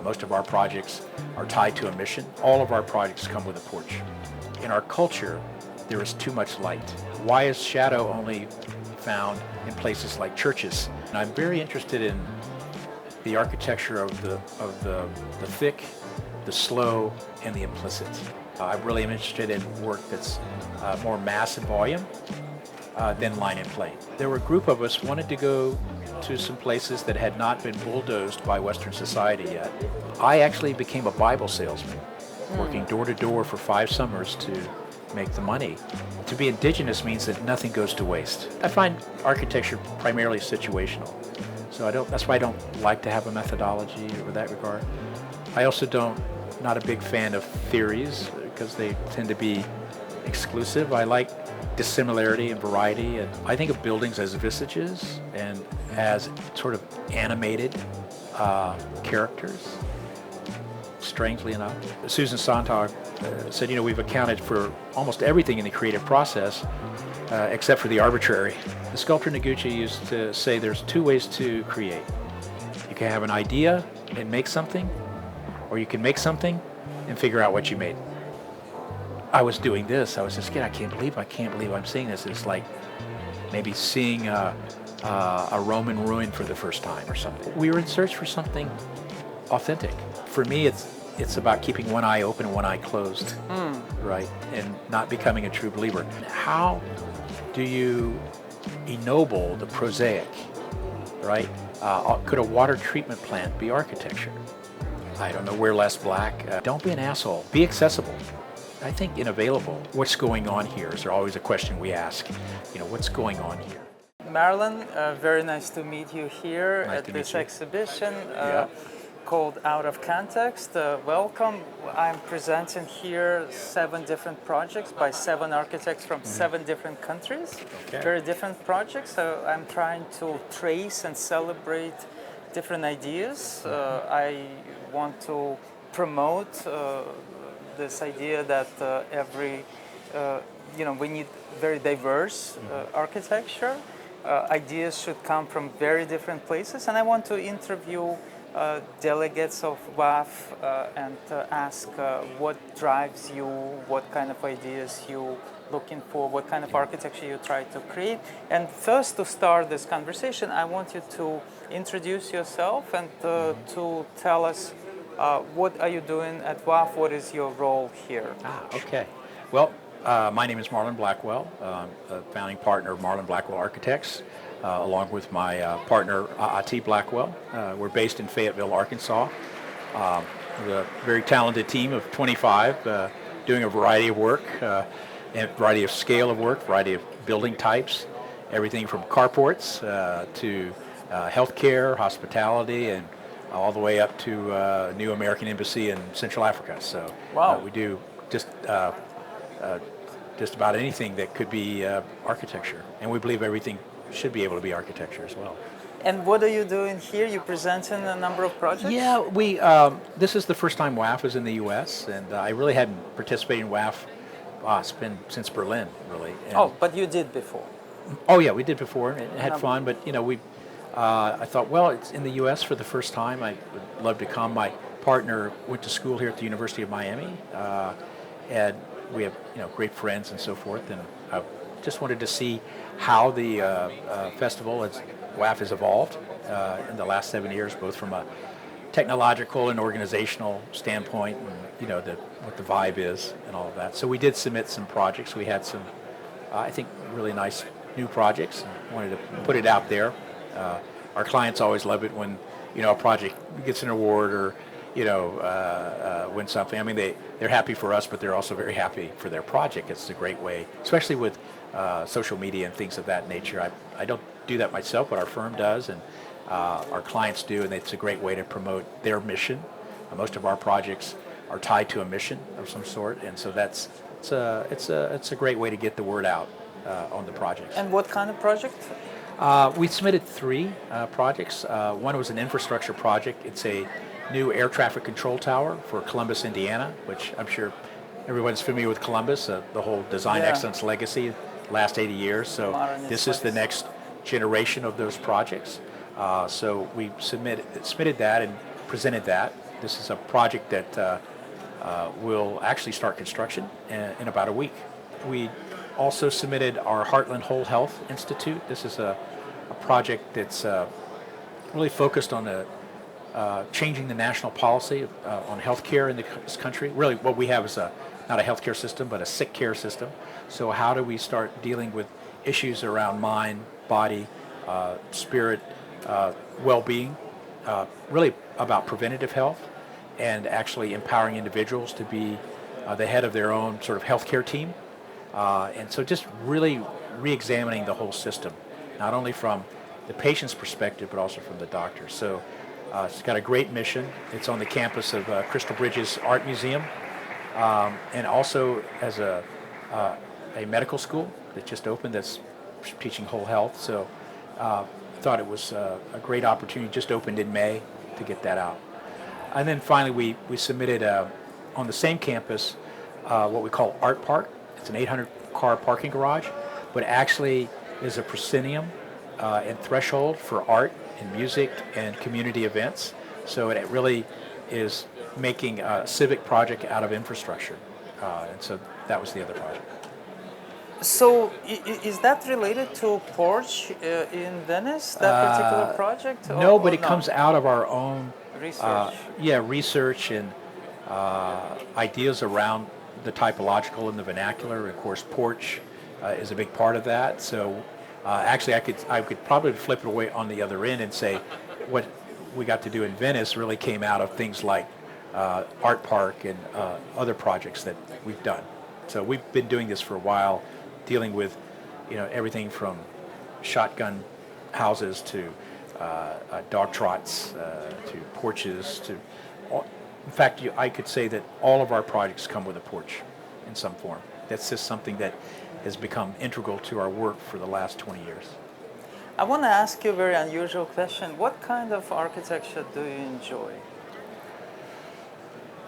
Most of our projects are tied to a mission. All of our projects come with a porch. In our culture, there is too much light. Why is shadow only found in places like churches? And I'm very interested in the architecture of the thick, the slow, and the implicit. I really am interested in work that's more mass and volume than line and plane. There were a group of us wanted to go to some places that had not been bulldozed by Western society yet. I actually became a Bible salesman, working door to door for 5 summers to make the money. To be indigenous means that nothing goes to waste. I find architecture primarily situational. So that's why I don't like to have a methodology in that regard. I also not a big fan of theories because they tend to be exclusive. I like dissimilarity and variety, and I think of buildings as visages and as sort of animated characters, strangely enough. Susan Sontag said, we've accounted for almost everything in the creative process except for the arbitrary. The sculptor Noguchi used to say there's 2 ways to create. You can have an idea and make something, or you can make something and figure out what you made. I was doing this. I was just, I can't believe I'm seeing this. It's like maybe seeing a Roman ruin for the first time or something. We were in search for something authentic. For me, it's about keeping one eye open and one eye closed, right? And not becoming a true believer. How do you ennoble the prosaic, right? Could a water treatment plant be architecture? I don't know, wear less black. Don't be an asshole. Be accessible. I think unavailable. What's going on here? Is there always a question we ask? What's going on here? Marlon, very nice to meet you here nice at to this meet you. Exhibition called Out of Context. Welcome. I'm presenting here 7 different projects by 7 architects from 7 different countries. Okay. Very different projects. So I'm trying to trace and celebrate different ideas. I want to promote this idea that we need very diverse architecture. Ideas should come from very different places, and I want to interview delegates of WAF and ask what drives you, what kind of ideas you looking for, what kind of architecture you try to create. And first, to start this conversation, I want you to introduce yourself and to tell us what are you doing at WAF? What is your role here? Okay. Well, my name is Marlon Blackwell. I'm a founding partner of Marlon Blackwell Architects, along with my partner, A.T. Blackwell. We're based in Fayetteville, Arkansas. We're a very talented team of 25 doing a variety of work, and variety of scale of work, variety of building types, everything from carports to healthcare, hospitality, and all the way up to new American Embassy in Central Africa. So we do just about anything that could be architecture, and we believe everything should be able to be architecture as well. And what are you doing here? You presenting a number of projects? Yeah, this is the first time WAF is in the U.S., and I really hadn't participated in WAF. It's been since Berlin, really. And but you did before. Oh yeah, we did before and had fun, but I thought, well, it's in the U.S. for the first time. I would love to come. My partner went to school here at the University of Miami, and we have great friends and so forth. And I just wanted to see how the festival, WAF, has evolved in the last 7 years, both from a technological and organizational standpoint, and what the vibe is and all of that. So we did submit some projects. We had some, I think, really nice new projects, and wanted to put it out there. Our clients always love it when a project gets an award or wins something. I mean, they're happy for us, but they're also very happy for their project. It's a great way, especially with social media and things of that nature. I don't do that myself, but our firm does, and our clients do, and it's a great way to promote their mission. Most of our projects are tied to a mission of some sort, and so it's a great way to get the word out on the projects. And what kind of project? We submitted 3 projects. One was an infrastructure project. It's a new air traffic control tower for Columbus, Indiana, which I'm sure everyone's familiar with Columbus, the whole design excellence legacy, last 80 years. So this is the next generation of those projects. So we submitted that and presented that. This is a project that will actually start construction in about a week. We also submitted our Heartland Whole Health Institute. This is a project that's really focused on changing the national policy on healthcare in this country. Really, what we have is not a healthcare system, but a sick care system. So how do we start dealing with issues around mind, body, spirit, well-being, really about preventative health, and actually empowering individuals to be the head of their own sort of healthcare team. And so just really re-examining the whole system, not only from the patient's perspective, but also from the doctor. So it's got a great mission. It's on the campus of Crystal Bridges Art Museum, and also as a medical school that just opened that's teaching whole health. So I thought it was a great opportunity, just opened in May, to get that out. And then finally we submitted on the same campus what we call Art Park. It's an 800-car parking garage, but actually is a proscenium and threshold for art and music and community events. So it really is making a civic project out of infrastructure. And so that was the other project. So is that related to Porch in Venice, that particular project? No, but it comes out of our own research. Research and ideas around the typological and the vernacular. Of course, Porch is a big part of that. So actually, I could probably flip it away on the other end and say what we got to do in Venice really came out of things like Art Park and other projects that we've done. So we've been doing this for a while, dealing with everything from shotgun houses to dog trots to porches to. In fact, I could say that all of our projects come with a porch in some form. That's just something that has become integral to our work for the last 20 years. I want to ask you a very unusual question. What kind of architecture do you enjoy?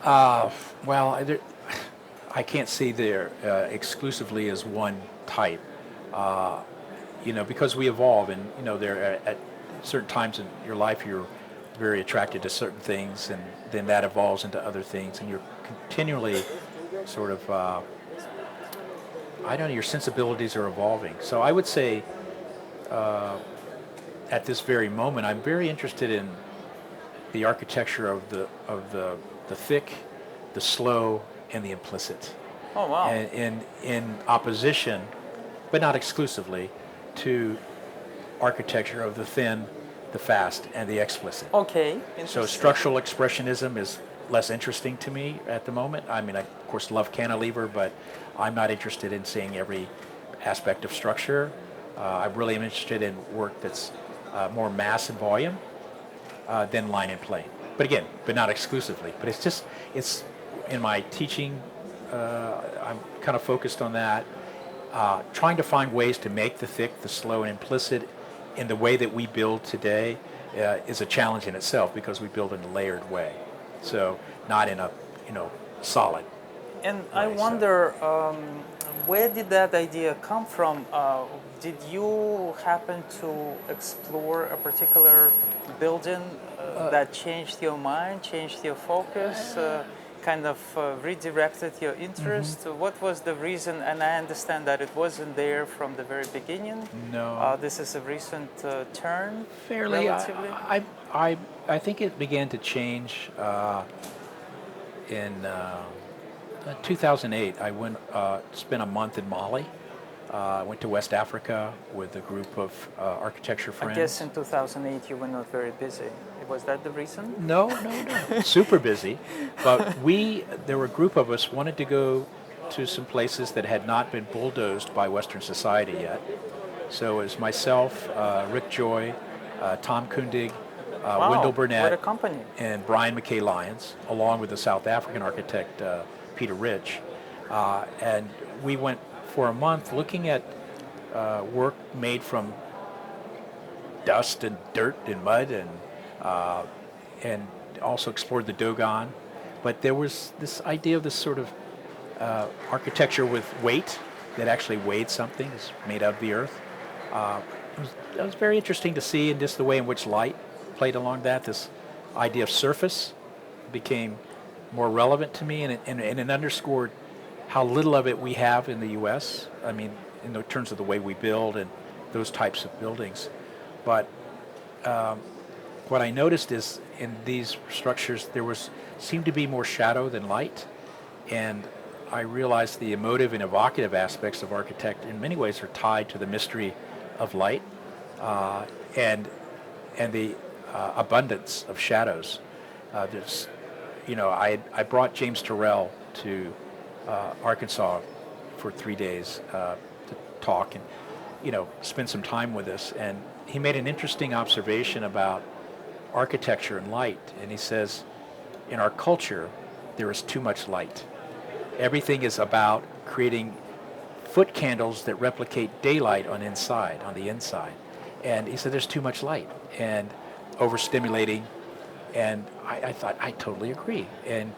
Well, I can't say there exclusively as one type, because we evolve, and there at certain times in your life you're very attracted to certain things, and then that evolves into other things, and you're continually sort of, your sensibilities are evolving. So I would say at this very moment, I'm very interested in the architecture of the thick, the slow, and the implicit. Oh, wow. And in opposition, but not exclusively, to architecture of the thin, the fast, and the explicit. Okay. So structural expressionism is less interesting to me at the moment. I mean, I of course love cantilever, but I'm not interested in seeing every aspect of structure. I really am interested in work that's more mass and volume than line and plane. But again, but not exclusively. But it's in my teaching, I'm kind of focused on that, trying to find ways to make the thick, the slow, and implicit in the way that we build today is a challenge in itself, because we build in a layered way. So not in a, solid. And way, I wonder, where did that idea come from? Did you happen to explore a particular building that changed your mind, changed your focus, kind of redirected your interest? Mm-hmm. What was the reason? And I understand that it wasn't there from the very beginning. No. This is a recent turn. Fairly. Relatively. I think it began to change in 2008. I went spent a month in Mali. I went to West Africa with a group of architecture friends. I guess in 2008 you were not very busy. Was that the reason? No. Super busy. But there were a group of us wanted to go to some places that had not been bulldozed by Western society yet. So it was myself, Rick Joy, Tom Kundig, Wow, Wendell Burnett, what a company. and Brian McKay Lyons, along with the South African architect Peter Rich. And we went for a month looking at work made from dust and dirt and mud, and also explored the Dogon. But there was this idea of this sort of architecture with weight that actually weighed something, is made of the earth. It was very interesting to see, and just the way in which light played along that, this idea of surface became more relevant to me, and it underscored how little of it we have in the U.S. I mean, in the terms of the way we build and those types of buildings. But what I noticed is in these structures seemed to be more shadow than light, and I realized the emotive and evocative aspects of architect in many ways are tied to the mystery of light and the abundance of shadows. There's, I brought James Terrell to Arkansas for 3 days to talk and spend some time with us, and he made an interesting observation about architecture and light, and he says, in our culture, there is too much light. Everything is about creating foot candles that replicate daylight on the inside. And he said there's too much light and overstimulating. And I thought, I totally agree. And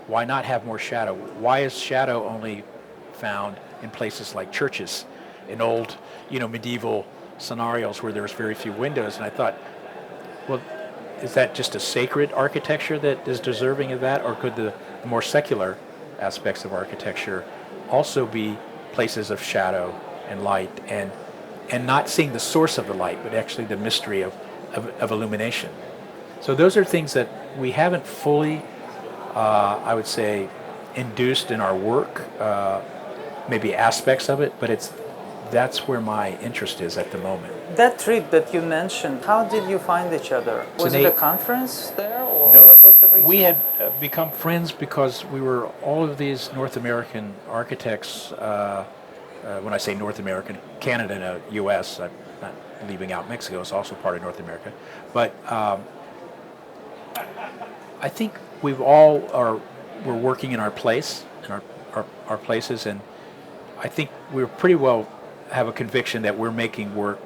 why not have more shadow? Why is shadow only found in places like churches, in old, medieval scenarios where there's very few windows? And I thought, well, is that just a sacred architecture that is deserving of that? Or could the more secular aspects of architecture also be places of shadow and light, and not seeing the source of the light, but actually the mystery of illumination? So those are things that we haven't fully, I would say, induced in our work, maybe aspects of it, but that's where my interest is at the moment. That trip that you mentioned, how did you find each other? Was it a conference there, or no, what was the reason? We had become friends because we were all of these North American architects. When I say North American, Canada and U.S., I'm not leaving out Mexico, it's also part of North America. But I think we're working in our place, in our places, and I think we're pretty well have a conviction that we're making work,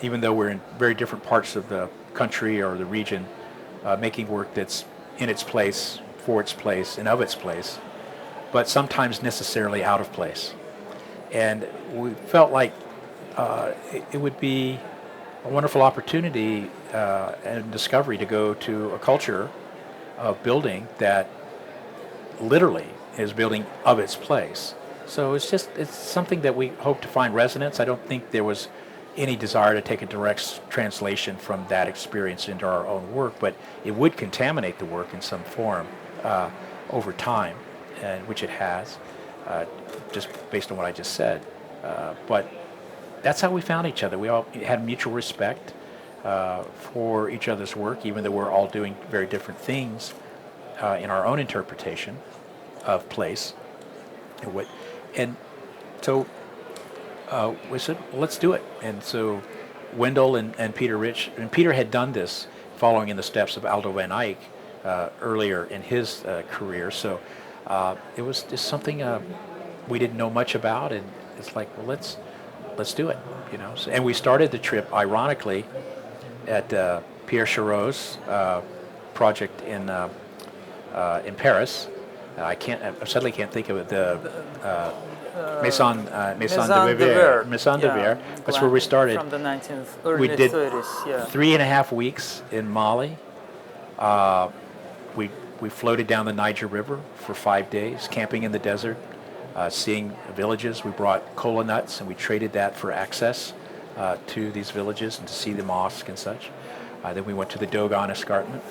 even though we're in very different parts of the country or the region, making work that's in its place, for its place, and of its place, but sometimes necessarily out of place. And we felt like it would be a wonderful opportunity and discovery to go to a culture of building that literally is building of its place. So it's something that we hope to find resonance. I don't think there was any desire to take a direct translation from that experience into our own work, but it would contaminate the work in some form over time, which it has, just based on what I just said. But that's how we found each other. We all had mutual respect for each other's work, even though we're all doing very different things in our own interpretation of place. And so we said, well, let's do it. And so Wendell and Peter Rich, and Peter had done this following in the steps of Aldo van Eyck earlier in his career. So it was just something we didn't know much about, and it's like, well, let's do it, So, and we started the trip, ironically, at Pierre Chareau's project in Paris. I suddenly can't think of it. The Maison de Verre. That's where we started. From the early 30s, yeah. 3.5 weeks in Mali. We floated down the Niger River for 5 days, camping in the desert, seeing villages. We brought cola nuts and we traded that for access to these villages and to see the mosque and such. Then we went to the Dogon escarpment,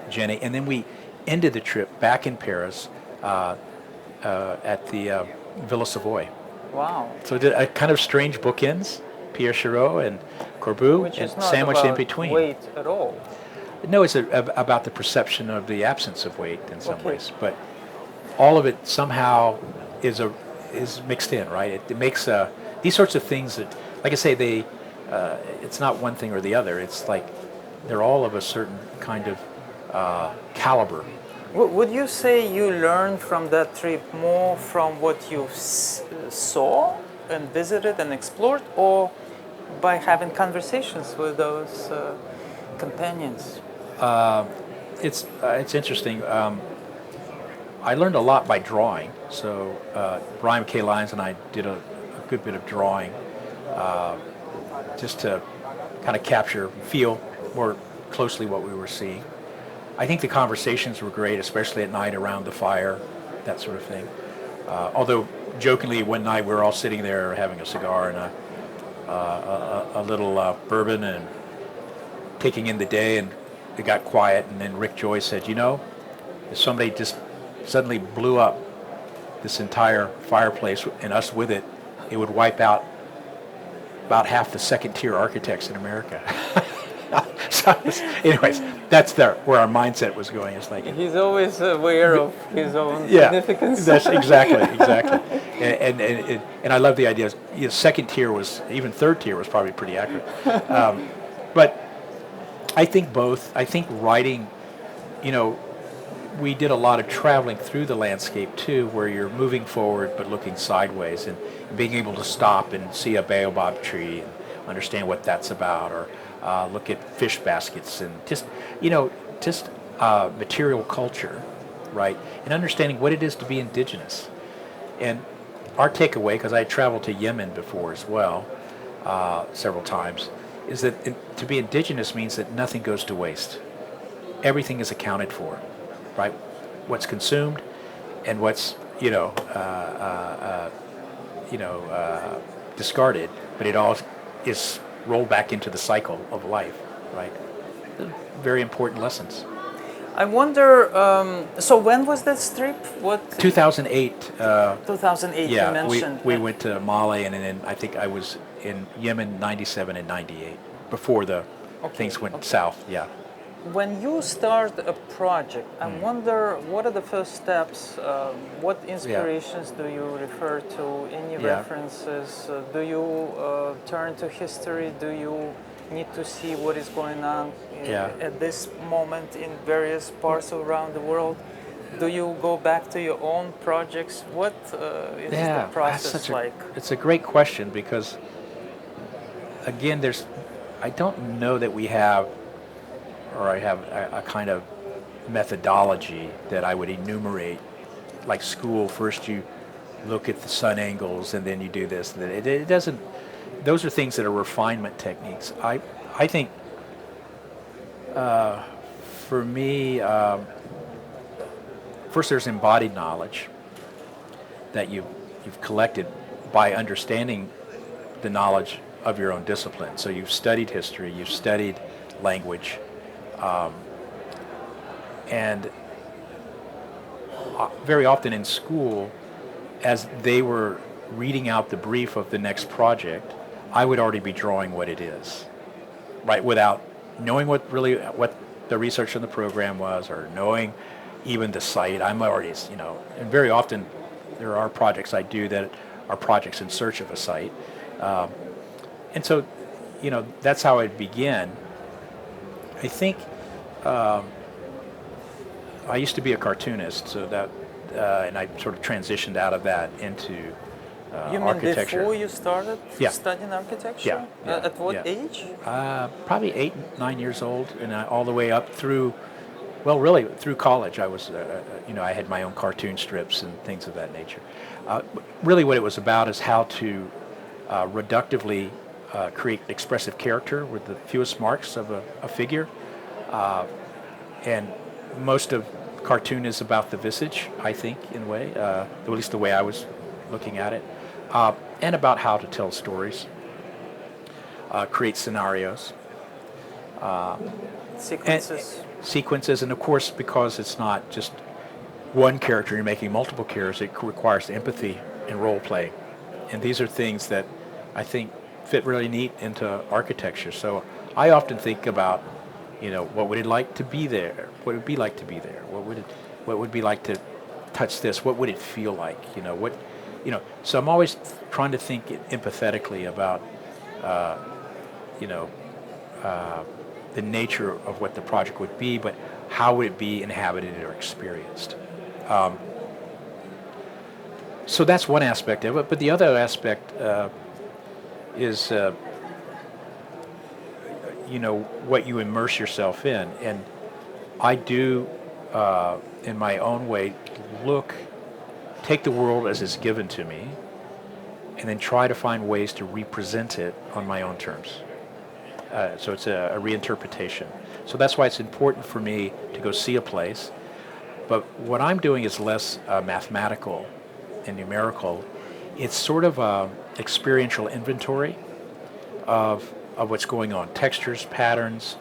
Jenny, and then we ended the trip back in Paris at the Villa Savoy. Wow. So it did a kind of strange bookends, Pierre Chareau and Corbu, Which is and not sandwiched about in between. weight at all. No, it's about the perception of the absence of weight in some ways, but all of it somehow is mixed in, right? It makes these sorts of things that, like I say, it's not one thing or the other. It's like they're all of a certain kind of caliber. Would you say you learned from that trip more from what you saw and visited and explored, or by having conversations with those companions? It's interesting. I learned a lot by drawing. So Brian K. Lyons and I did a good bit of drawing just to kind of feel more closely what we were seeing. I think the conversations were great, especially at night around the fire, that sort of thing. Although jokingly, one night we were all sitting there having a cigar and a little bourbon and taking in the day, and it got quiet, and then Rick Joy said, you know, if somebody just suddenly blew up this entire fireplace and us with it, it would wipe out about half the second-tier architects in America. So, anyways, that's where our mindset was going. It's like he's always aware of his own significance. That's exactly. And I love the idea. You know, second tier was, even third tier was probably pretty accurate. But I think both. I think writing, you know, we did a lot of traveling through the landscape too, where you're moving forward but looking sideways, and being able to stop and see a baobab tree and understand what that's about, or look at fish baskets, and just, you know, just material culture, right? And understanding what it is to be indigenous. And our takeaway, because I traveled to Yemen before as well, several times, is that to be indigenous means that nothing goes to waste. Everything is accounted for, right? What's consumed and what's, discarded, but it all is rolled back into the cycle of life, right? Very important lessons. I wonder, so when was that trip? What? 2008. 2008, yeah, you mentioned. we went to Mali, and then I think I was in Yemen 97 and 98, before the things went south, yeah. When you start a project, I wonder, what are the first steps? What inspirations do you refer to? Any references? Do you turn to history? Do you need to see what is going on at this moment in various parts around the world? Do you go back to your own projects? What is the process like? It's a great question, because, again, I don't know that we have, or I have a kind of methodology that I would enumerate. Like school, first you look at the sun angles, and then you do this. It doesn't. Those are things that are refinement techniques. I think for me, first there's embodied knowledge that you've collected by understanding the knowledge of your own discipline. So you've studied history, you've studied language, and very often in school, as they were reading out the brief of the next project, I would already be drawing what it is, right, without knowing what the research in the program was, or knowing even the site. I'm already, and very often there are projects I do that are projects in search of a site. And so, that's how I begin. I think I used to be a cartoonist, so that, and I sort of transitioned out of that into you mean architecture. Before you started studying architecture? Yeah. At what age? Probably 8, 9 years old, and all the way up through, really through college. I was, I had my own cartoon strips and things of that nature. Really, what it was about is how to reductively create expressive character with the fewest marks of a figure. And most of cartoon is about the visage, I think, in a way, at least the way I was looking at it, and about how to tell stories, create scenarios. Sequences, and of course, because it's not just one character, you're making multiple characters, it requires empathy and role play. And these are things that I think fit really neat into architecture. So I often think about, what would it like to be there? What would it be like to be there? What would it be like to touch this? What would it feel like? So I'm always trying to think empathetically about, the nature of what the project would be, but how would it be inhabited or experienced? So that's one aspect of it, but the other aspect is, what you immerse yourself in. And I do, in my own way, take the world as it's given to me, and then try to find ways to represent it on my own terms. So it's a reinterpretation. So that's why it's important for me to go see a place. But what I'm doing is less mathematical and numerical. It's sort of a experiential inventory of what's going on, textures, patterns.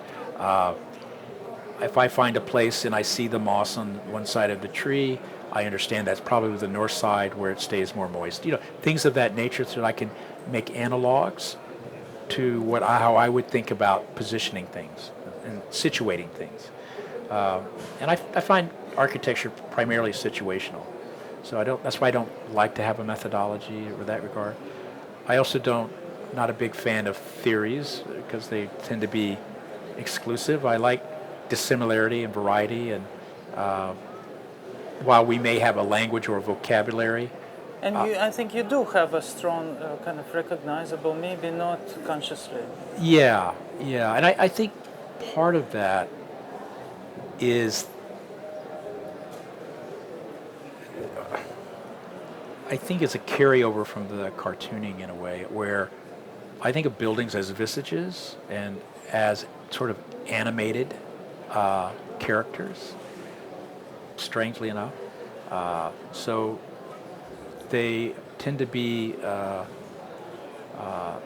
If I find a place and I see the moss on one side of the tree, I understand that's probably the north side where it stays more moist. Things of that nature, so that I can make analogs to how I would think about positioning things and situating things. And I find architecture primarily situational. So that's why I don't like to have a methodology in that regard. I also not a big fan of theories because they tend to be exclusive. I like dissimilarity and variety, and while we may have a language or a vocabulary. And I think you do have a strong kind of recognizable, maybe not consciously. Yeah, and I think part of that is, I think it's a carryover from the cartooning in a way, where I think of buildings as visages and as sort of animated characters, strangely enough. So they tend to be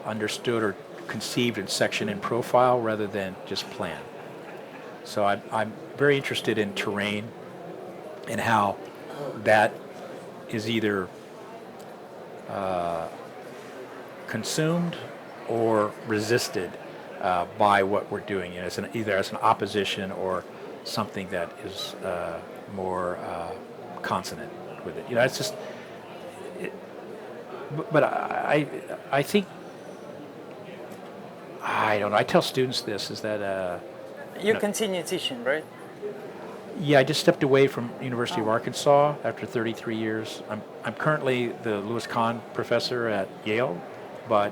understood or conceived in section and profile rather than just plan. So I'm very interested in terrain and how that is either consumed or resisted by what we're doing, either as an opposition or something that is more consonant with it. It's just. But I think, I don't know. I tell students this is that you continue teaching, right? Yeah, I just stepped away from University of Arkansas after 33 years. I'm currently the Lewis Kahn professor at Yale, but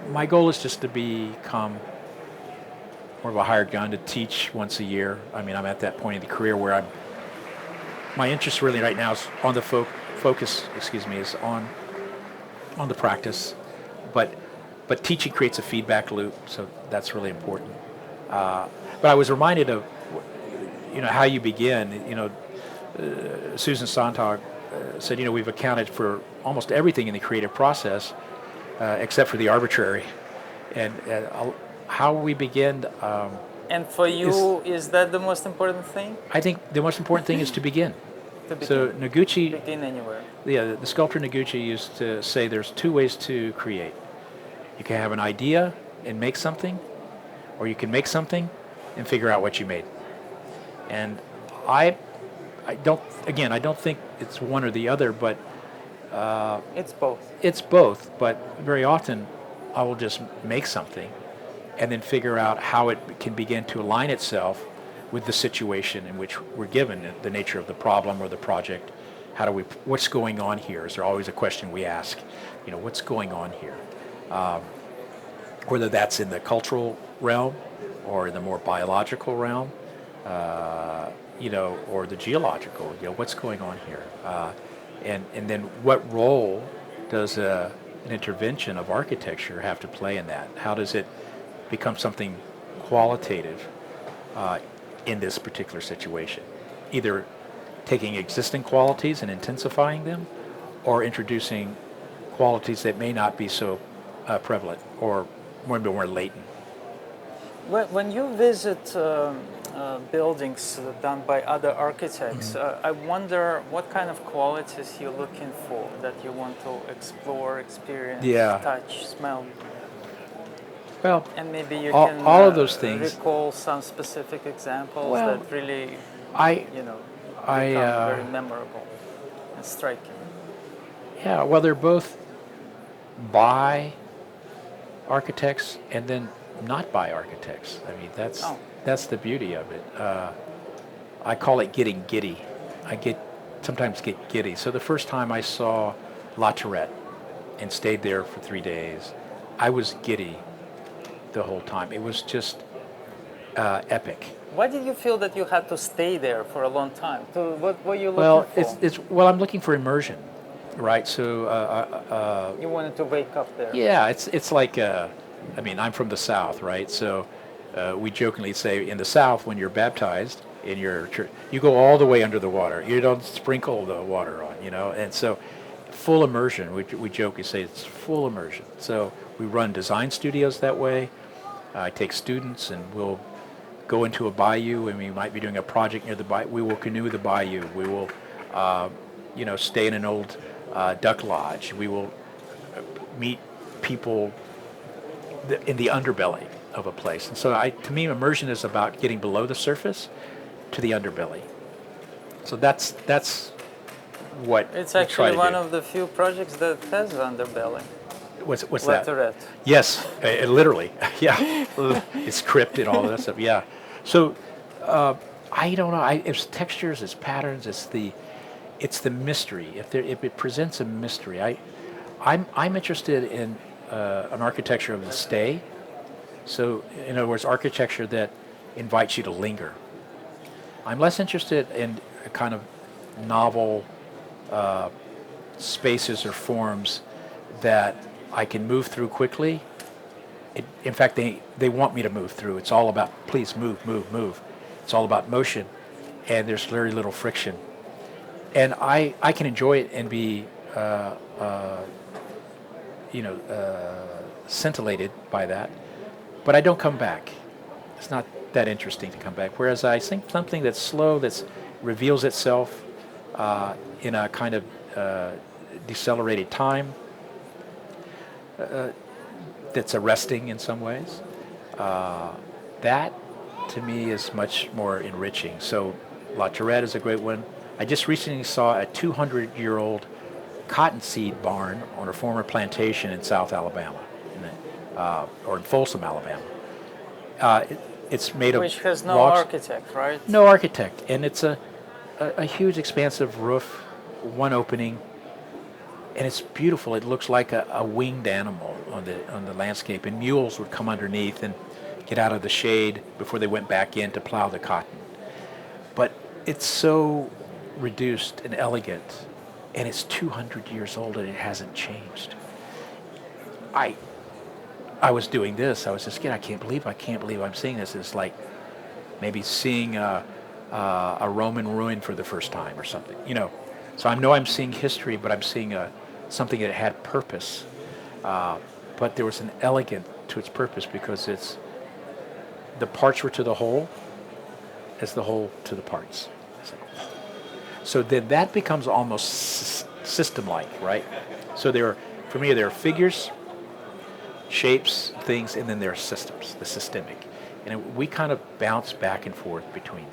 my goal is just to become more of a hired gun to teach once a year. I mean, I'm at that point in the career where my interest really right now is on the focus. Is on the practice, but teaching creates a feedback loop, so that's really important. But I was reminded of how you begin. Susan Sontag said, we've accounted for almost everything in the creative process except for the arbitrary, and how we begin. And for you, is that the most important thing? I think the most important thing is to begin. So Noguchi, begin anywhere. Yeah, the sculptor Noguchi used to say there's two ways to create. You can have an idea and make something, or you can make something and figure out what you made. And I don't think it's one or the other, but it's both. It's both, but very often I will just make something and then figure out how it can begin to align itself with the situation in which we're given, the nature of the problem or the project. What's going on here? Is there always a question we ask? What's going on here? Whether that's in the cultural realm or in the more biological realm, or the geological, what's going on here? And then what role does an intervention of architecture have to play in that? How does it become something qualitative in this particular situation? Either taking existing qualities and intensifying them, or introducing qualities that may not be so prevalent or more latent. When you visit buildings done by other architects, I wonder what kind of qualities you're looking for that you want to explore, experience, touch, smell. Well, and maybe you all, can all of those things. recall some specific examples that really, become very memorable and striking. Yeah, well, they're both by architects and then not by architects. I mean, that's the beauty of it. I call it getting giddy. I sometimes get giddy. So the first time I saw La Tourette and stayed there for 3 days, I was giddy the whole time. It was just epic. Why did you feel that you had to stay there for a long time? What were you looking for? I'm looking for immersion, right? So you wanted to wake up there. Yeah, it's like I'm from the South, right? So We jokingly say in the South, when you're baptized in your church, you go all the way under the water. You don't sprinkle the water on, And so, full immersion. We jokingly say it's full immersion. So we run design studios that way. I take students and we'll go into a bayou, and we might be doing a project near the bayou. We will canoe the bayou. We will, stay in an old duck lodge. We will meet people in the underbelly of a place. And so to me, immersion is about getting below the surface to the underbelly. So that's what It's we try actually to one do. of the few projects that has underbelly. What's that? Letterette. Yes, literally. Yeah, it's crypt and all that stuff. Yeah. So I don't know. It's textures, it's patterns, it's the mystery. If it presents a mystery, I'm interested in an architecture of the stay. So in other words, architecture that invites you to linger. I'm less interested in a kind of novel spaces or forms that I can move through quickly. In fact, they want me to move through. It's all about, please move, move, move. It's all about motion, and there's very little friction. And I can enjoy it and be, scintillated by that, but I don't come back. It's not that interesting to come back. Whereas I think something that's slow, that reveals itself in a kind of decelerated time, that's arresting in some ways, that to me is much more enriching. So La Tourette is a great one. I just recently saw a 200-year-old cottonseed barn on a former plantation in South Alabama, or in Folsom, Alabama. It's made of Which has no logs. architect, right? No architect, and it's a huge, expansive roof, one opening, and it's beautiful. It looks like a winged animal on the landscape, and mules would come underneath and get out of the shade before they went back in to plow the cotton. But it's so reduced and elegant, and it's 200 years old and it hasn't changed. I was doing this. I was just, I can't believe I'm seeing this. It's like maybe seeing a Roman ruin for the first time or something, So I know I'm seeing history, but I'm seeing something that had purpose. But there was an elegance to its purpose because the parts were to the whole as the whole to the parts. So then that becomes almost system-like, right? So for me, there are figures, shapes, things, and then there are systems, the systemic. And we kind of bounce back and forth between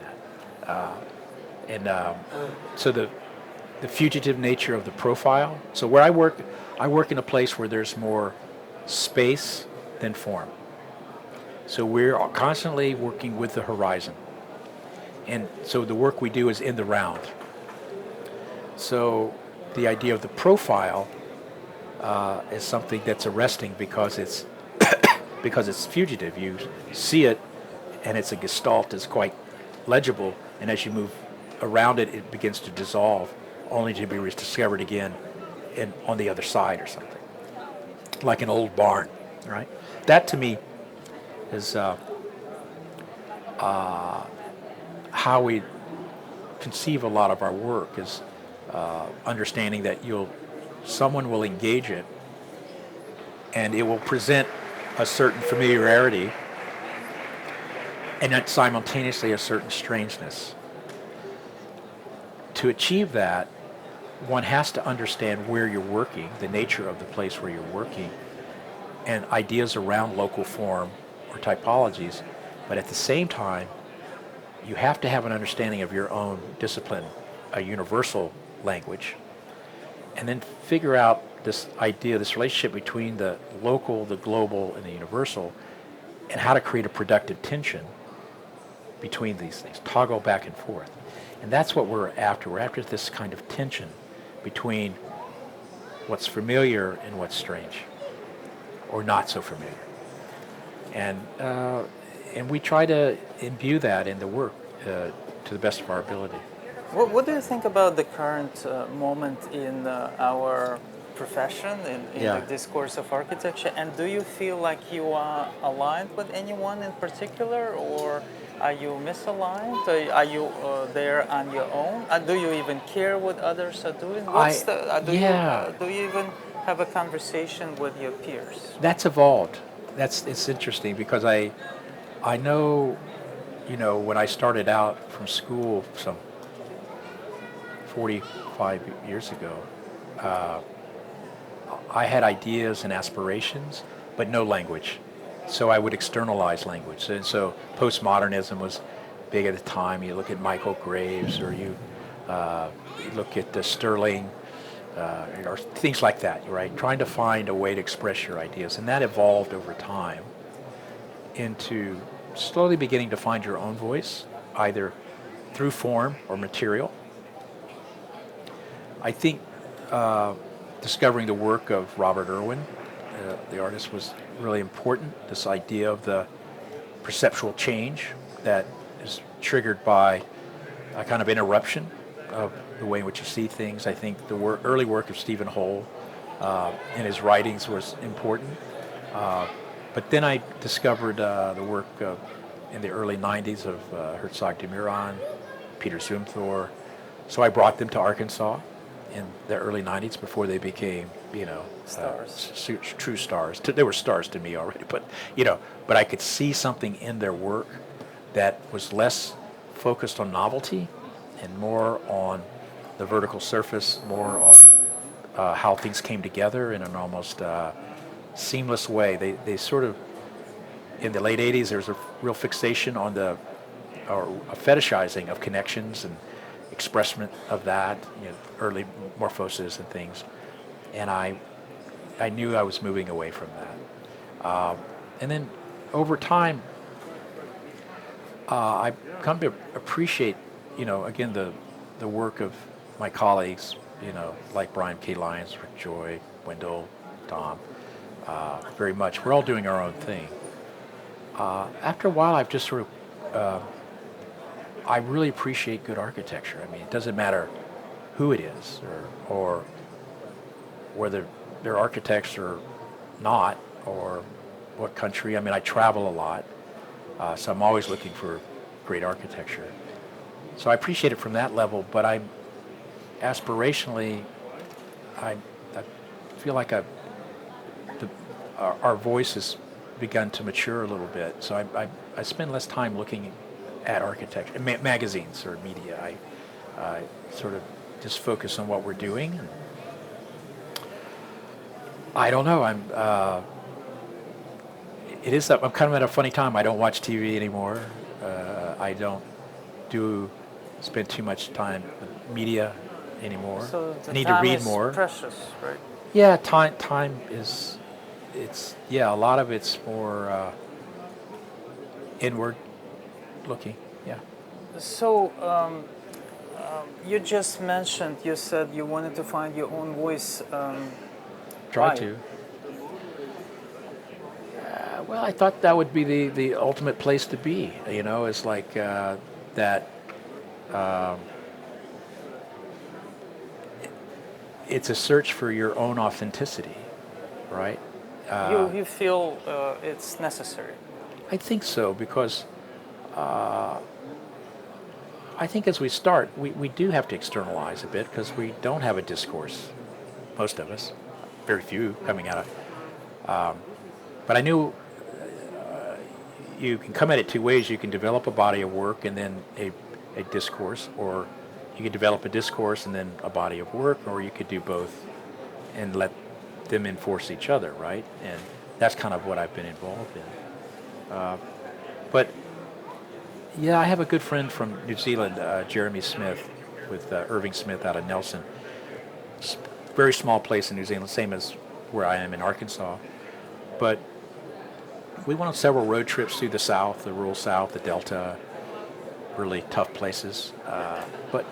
that. So the fugitive nature of the profile. So where I work in a place where there's more space than form. So we're constantly working with the horizon. And so the work we do is in the round. So the idea of the profile is something that's arresting because it's because it's fugitive. You see it, and it's a gestalt. It's quite legible, and as you move around it, it begins to dissolve, only to be rediscovered again on the other side or something, like an old barn, right? That to me is how we conceive a lot of our work, is understanding that someone will engage it, and it will present a certain familiarity, and yet simultaneously a certain strangeness. To achieve that, one has to understand where you're working, the nature of the place where you're working, and ideas around local form or typologies, but at the same time, you have to have an understanding of your own discipline, a universal language, and then figure out this idea, this relationship between the local, the global, and the universal, and how to create a productive tension between these things, toggle back and forth. And that's what we're after. We're after this kind of tension between what's familiar and what's strange, or not so familiar. And we try to imbue that in the work to the best of our ability. What do you think about the current moment in our profession in Yeah. the discourse of architecture. And do you feel like you are aligned with anyone in particular, or are you misaligned? Are you there on your own? Do you even care what others are doing? What's the? Yeah, Do you even have a conversation with your peers? that's evolved. It's interesting because I know, when I started out from school some 45 years ago, I had ideas and aspirations, but no language. So I would externalize language. And so postmodernism was big at the time. You look at Michael Graves, or you look at Sterling, or things like that, right? Trying to find a way to express your ideas. And that evolved over time into slowly beginning to find your own voice, either through form or material. I think discovering the work of Robert Irwin, the artist, was really important. This idea of the perceptual change that is triggered by a kind of interruption of the way in which you see things. I think the early work of Stephen Hole in his writings was important. But then I discovered the work in the early 90s of Herzog de Meuron, Peter Zumthor. So I brought them to Arkansas in the early 90s before they became, Stars. True stars. They were stars to me already, but I could see something in their work that was less focused on novelty and more on the vertical surface, more on how things came together in an almost seamless way. They sort of, in the late 80s, there was a real fixation on or a fetishizing of connections and expressment of that, early morphoses and things. And I knew I was moving away from that. And then over time, I've come to appreciate, again, the work of my colleagues, like Brian K. Lyons, Rick Joy, Wendell, Tom, very much. We're all doing our own thing. After a while, I've just sort of, I really appreciate good architecture. I mean, it doesn't matter who it is or whether they're architects or not, or what country. I mean, I travel a lot, so I'm always looking for great architecture. So I appreciate it from that level, but aspirationally, I feel like our voice has begun to mature a little bit. So I spend less time looking at architecture, magazines or media. I sort of just focus on what we're doing. And I don't know. I'm kind of at a funny time. I don't watch TV anymore. I don't spend too much time with media anymore. So I need to read more. Precious, right? Yeah, time is. A lot of it's more inward looking. Yeah. So you just mentioned, you said you wanted to find your own voice. Try why? to. Well, I thought that would be the ultimate place to be. It's like that. It's a search for your own authenticity, right? You feel it's necessary. I think so, because I think as we start, we do have to externalize a bit, because we don't have a discourse, most of us, very few coming out of. But I knew you can come at it two ways. You can develop a body of work and then a discourse, or you could develop a discourse and then a body of work, or you could do both and let them enforce each other, right? And that's kind of what I've been involved in. But yeah, I have a good friend from New Zealand, Jeremy Smith, with Irving Smith out of Nelson. Very small place in New Zealand, same as where I am in Arkansas. But we went on several road trips through the South, the rural South, the Delta, really tough places. But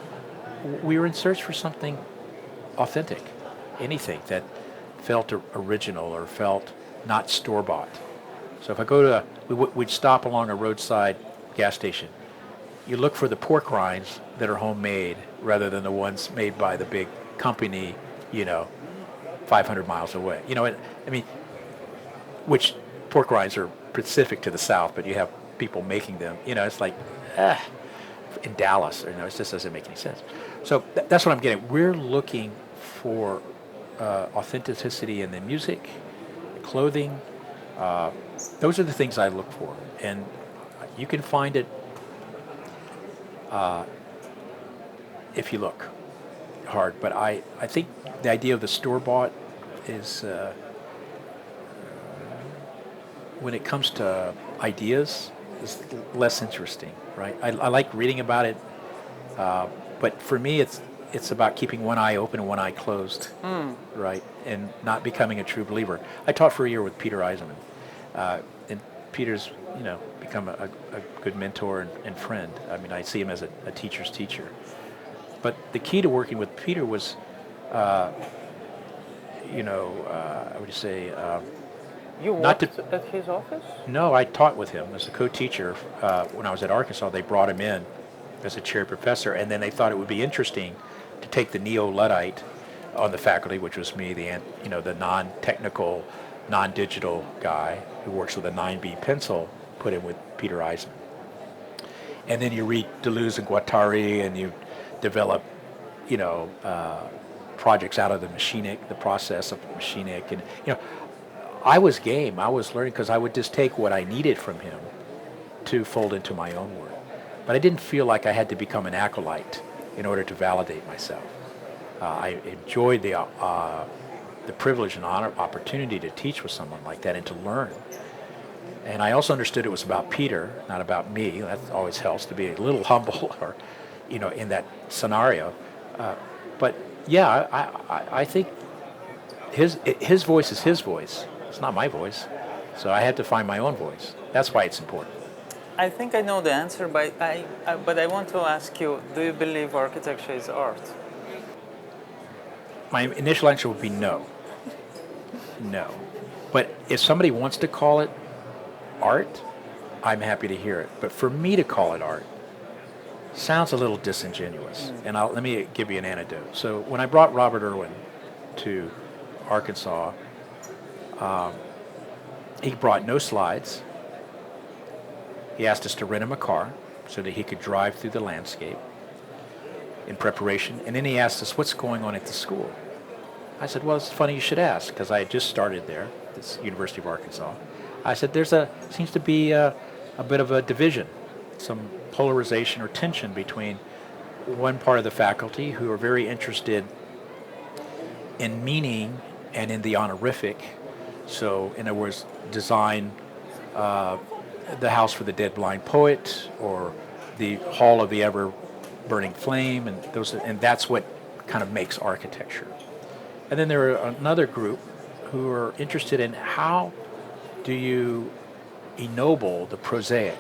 we were in search for something authentic, anything that felt original or felt not store-bought. So if I go to, we'd stop along a roadside gas station. You look for the pork rinds that are homemade rather than the ones made by the big company, 500 miles away. I mean, which pork rinds are specific to the South, but you have people making them. It's like, in Dallas, it just doesn't make any sense. So that's what I'm getting. We're looking for authenticity in the music, clothing. Those are the things I look for, and you can find it if you look hard. But I think the idea of the store-bought is, when it comes to ideas, is less interesting, right? I like reading about it, but for me, it's about keeping one eye open and one eye closed, right? And not becoming a true believer. I taught for a year with Peter Eisenman, and Peter's, become a good mentor and friend. I mean, I see him as a teacher's teacher. But the key to working with Peter was, I would say, You not worked at his office? no, I taught with him as a co-teacher when I was at Arkansas. They brought him in as a chair professor, and then they thought it would be interesting to take the neo-Luddite on the faculty, which was me, the non-technical, non-digital guy who works with a 9B pencil, put him with Peter Eisenman. And then you read Deleuze and Guattari, and you develop, projects out of the process of machinic, and I was game. I was learning because I would just take what I needed from him to fold into my own work. But I didn't feel like I had to become an acolyte in order to validate myself. I enjoyed the privilege and opportunity to teach with someone like that and to learn. And I also understood it was about Peter, not about me. That always helps to be a little humble, or, in that scenario. But yeah, I think his voice is his voice. It's not my voice. So I had to find my own voice. That's why it's important. I think I know the answer, but I want to ask you, do you believe architecture is art? My initial answer would be no. No. But if somebody wants to call it art, I'm happy to hear it. But for me to call it art sounds a little disingenuous. And let me give you an anecdote. So when I brought Robert Irwin to Arkansas, he brought no slides. He asked us to rent him a car so that he could drive through the landscape in preparation. And then he asked us, what's going on at the school? I said, well, it's funny you should ask, because I had just started there, this University of Arkansas. I said, seems to be a bit of a division, some polarization or tension between one part of the faculty who are very interested in meaning and in the honorific. So, in other words, design the house for the dead blind poet, or the hall of the ever burning flame, and that's what kind of makes architecture. And then there are another group who are interested in how do you ennoble the prosaic,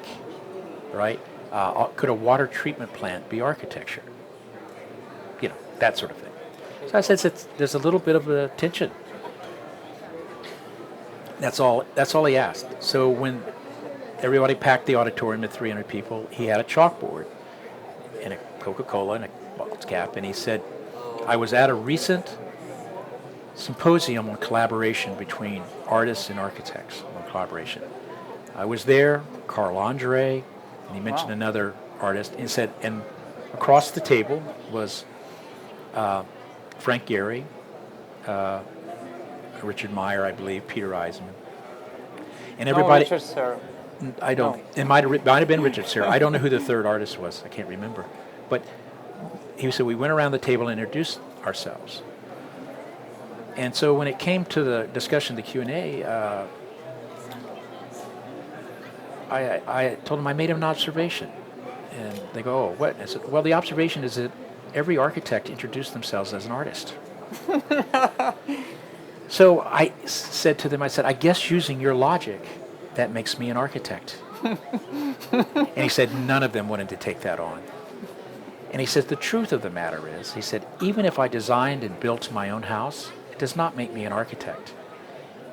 right? Could a water treatment plant be architecture? That sort of thing. So I said there's a little bit of a tension. That's all he asked. So when everybody packed the auditorium to 300 people, he had a chalkboard and a Coca-Cola and a bottle cap, and he said, I was at a recent symposium on collaboration between artists and architects, on collaboration. I was there, Carl Andre, and he mentioned another artist, and he said, and across the table was Frank Gehry, Richard Meyer, I believe, Peter Eisenman, and everybody. Richard Serra. I don't. It might have been Richard Serra. I don't know who the third artist was. I can't remember. But he said we went around the table and introduced ourselves. And so when it came to the discussion, the Q&A, I told them I made an observation, and they go, "Oh, what?" I said, "Well, the observation is that every architect introduced themselves as an artist." So I said to them, I guess using your logic, that makes me an architect. And he said none of them wanted to take that on. And he says the truth of the matter is, he said, even if I designed and built my own house, it does not make me an architect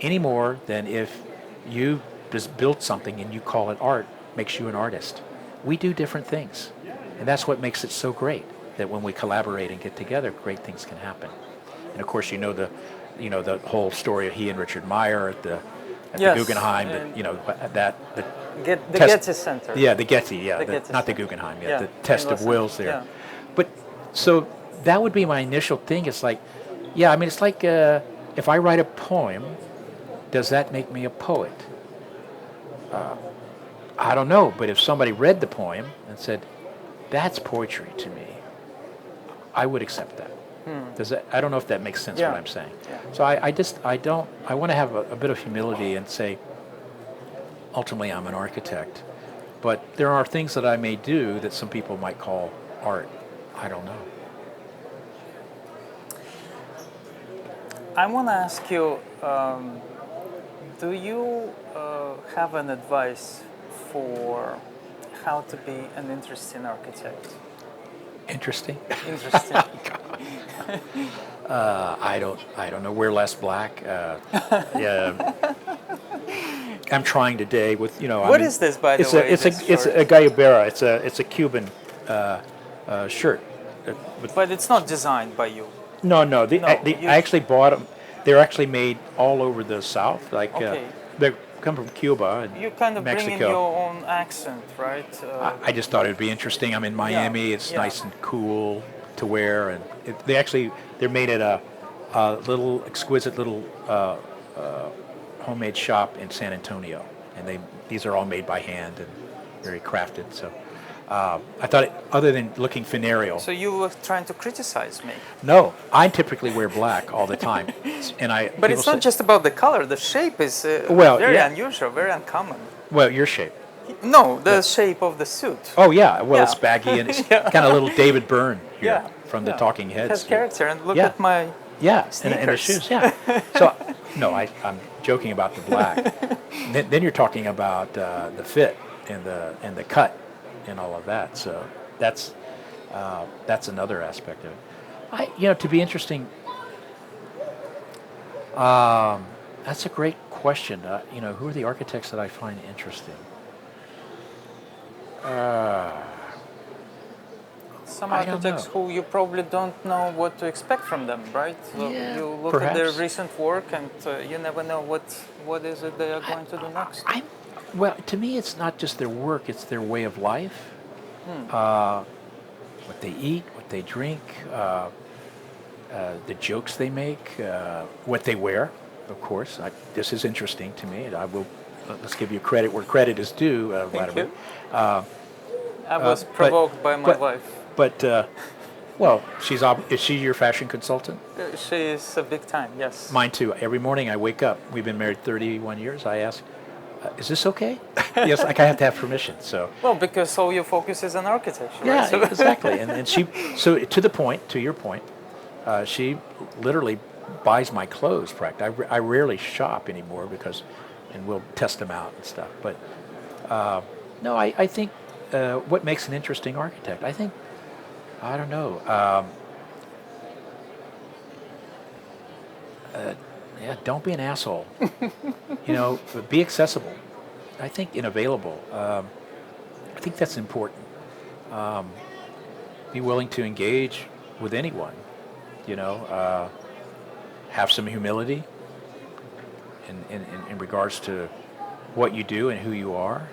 any more than if you just built something and you call it art makes you an artist. We do different things, and that's what makes it so great, that when we collaborate and get together, great things can happen. And of course, the you know, the whole story of he and Richard Meyer at the Yes, Guggenheim, and you know, that the The test- Getty Center. yeah, the Getty, yeah, The Getty not the Center. Guggenheim, Yeah, the in test Los of wills Angeles, there. yeah. But so that would be my initial thing. It's like, yeah, I mean, it's like if I write a poem, does that make me a poet? I don't know, but if somebody read the poem and said, that's poetry to me, I would accept that. Does that? I don't know if that makes sense Yeah. what I'm saying. Yeah. So I want to have a bit of humility and say, ultimately I'm an architect, but there are things that I may do that some people might call art. I don't know. I want to ask you, do you have an advice for how to be an interesting architect? Interesting. Interesting. I don't know. Wear less black. Yeah. I'm trying today with, you know. What is this, by the way? It's this a shirt? Gayubera. It's a Cuban shirt. But it's not designed by you. No. you- I actually bought them. They're actually made all over the South. Like Okay. they come from Cuba and You kind of bring in Mexico. your own accent, right? I just thought it would be interesting. I'm in Miami. It's yeah. nice and cool to wear, and they're made at a little exquisite little homemade shop in San Antonio, and these are all made by hand and very crafted. So I thought, other than looking funereal, So you were trying to criticize me. no, I typically wear black all the time, and But people it's not say- just about the color. The shape is Well, very yeah. unusual, very uncommon. well, your shape. No, the shape of the suit. Oh yeah, well Yeah. it's baggy and it's Yeah. kind of little David Byrne here Yeah, from the yeah. Talking It Heads. has character, and look Yeah. at my. Yeah, and the Sneakers. shoes. Yeah. So no, I'm joking about the black. Then you're talking about the fit and the cut and all of that. So that's another aspect of it. To be interesting. That's a great question. Who are the architects that I find interesting? Some I don't architects know. who you probably don't know what to expect from them, right? So Yeah, you look at their perhaps. recent work, and you never know what is it they are going to do next. Well, to me, it's not just their work; it's their way of life. What they eat, what they drink, the jokes they make, what they wear. Of course, this is interesting to me. Let's give you credit where credit is due, Vladimir. you. I was but- provoked by my but- wife. But well, is she your fashion consultant? She is a big time, yes. Mine too. Every morning I wake up. We've been married 31 years. I ask, "Is this okay?" Yes, like I have to have permission. So. Well, because all your focus is on architecture, Yeah, right? So- exactly. And she, so to your point, she literally buys my clothes. Practically, I rarely shop anymore and we'll test them out and stuff. But no, I think what makes an interesting architect, I don't know. Yeah, don't be an asshole. But be accessible. I think and available. I think that's important. Be willing to engage with anyone. Have some humility in regards to what you do and who you are.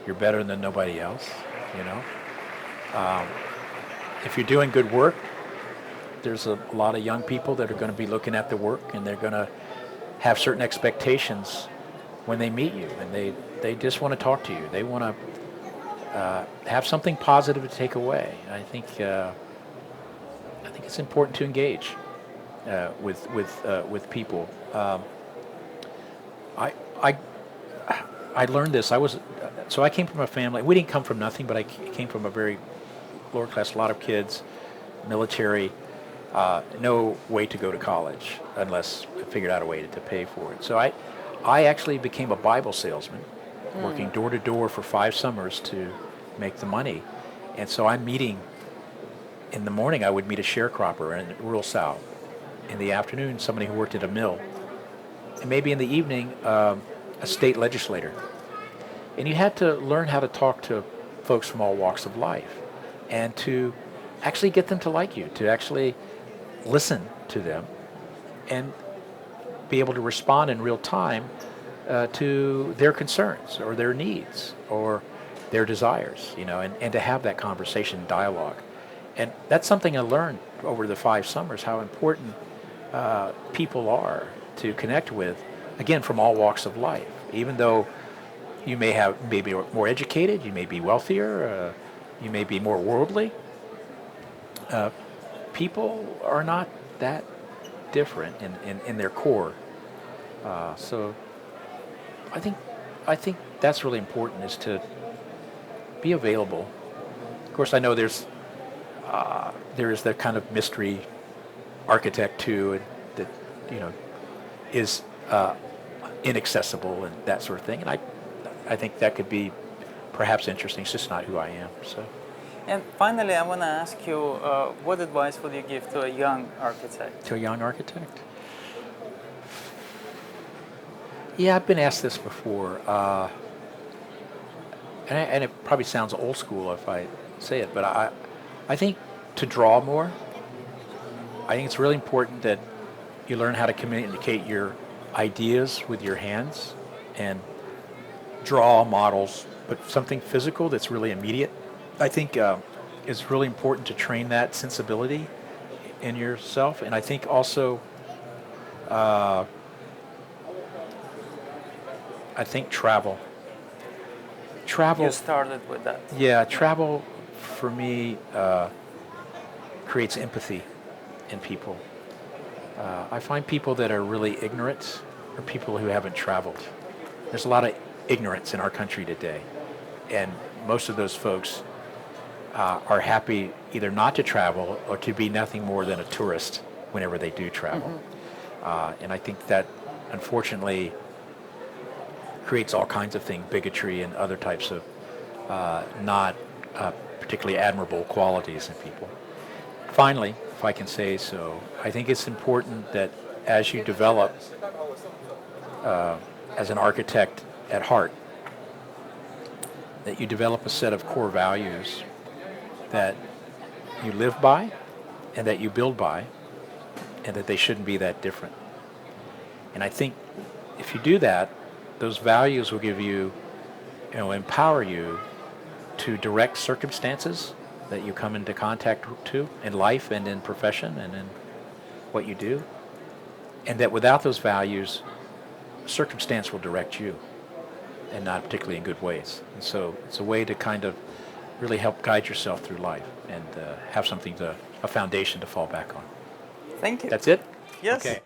You're better than nobody else. If you're doing good work, there's a lot of young people that are going to be looking at the work, and they're going to have certain expectations when they meet you, and they just want to talk to you. They want to have something positive to take away. I think it's important to engage with people. I learned this. I came from a family. We didn't come from nothing, but I came from a very lower class. A lot of kids, military. No way to go to college unless I figured out a way to pay for it. So I actually became a Bible salesman, working door to door for 5 summers to make the money. And so I'm meeting, in the morning I would meet a sharecropper in rural South. In the afternoon, somebody who worked at a mill. And maybe in the evening, a state legislator. And you had to learn how to talk to folks from all walks of life and to actually get them to like you, to actually listen to them and be able to respond in real time to their concerns or their needs or their desires, and to have that conversation dialogue. And that's something I learned over the 5 summers, how important people are to connect with, again, from all walks of life. Even though you may be more educated, you may be wealthier, you may be more worldly, people are not that different in their core. So I think that's really important, is to be available. Of course, I know there is the kind of mystery architect too, and that is inaccessible and that sort of thing. And I think that could be perhaps interesting. It's just not who I am. So. And finally, I want to ask you, what advice would you give to a young architect? To a young architect? Yeah, I've been asked this before, and it probably sounds old school if I say it, but I think to draw more. I think it's really important that you learn how to communicate your ideas with your hands and draw models, but something physical that's really immediate. I think it's really important to train that sensibility in yourself, and I think also travel. You started with that. Yeah, travel for me creates empathy in people. I find people that are really ignorant are people who haven't traveled. There's a lot of ignorance in our country today, and most of those folks are happy either not to travel or to be nothing more than a tourist whenever they do travel. And I think that, unfortunately, creates all kinds of things, bigotry and other types of not particularly admirable qualities in people. Finally, if I can say so, I think it's important that as you develop as an architect at heart, that you develop a set of core values that you live by and that you build by, and that they shouldn't be that different. And I think if you do that, those values will give you, empower you to direct circumstances that you come into contact to in life and in profession and in what you do. And that without those values, circumstance will direct you, and not particularly in good ways. And so it's a way to kind of really help guide yourself through life and have something a foundation to fall back on. Thank you. That's it? Yes. Okay.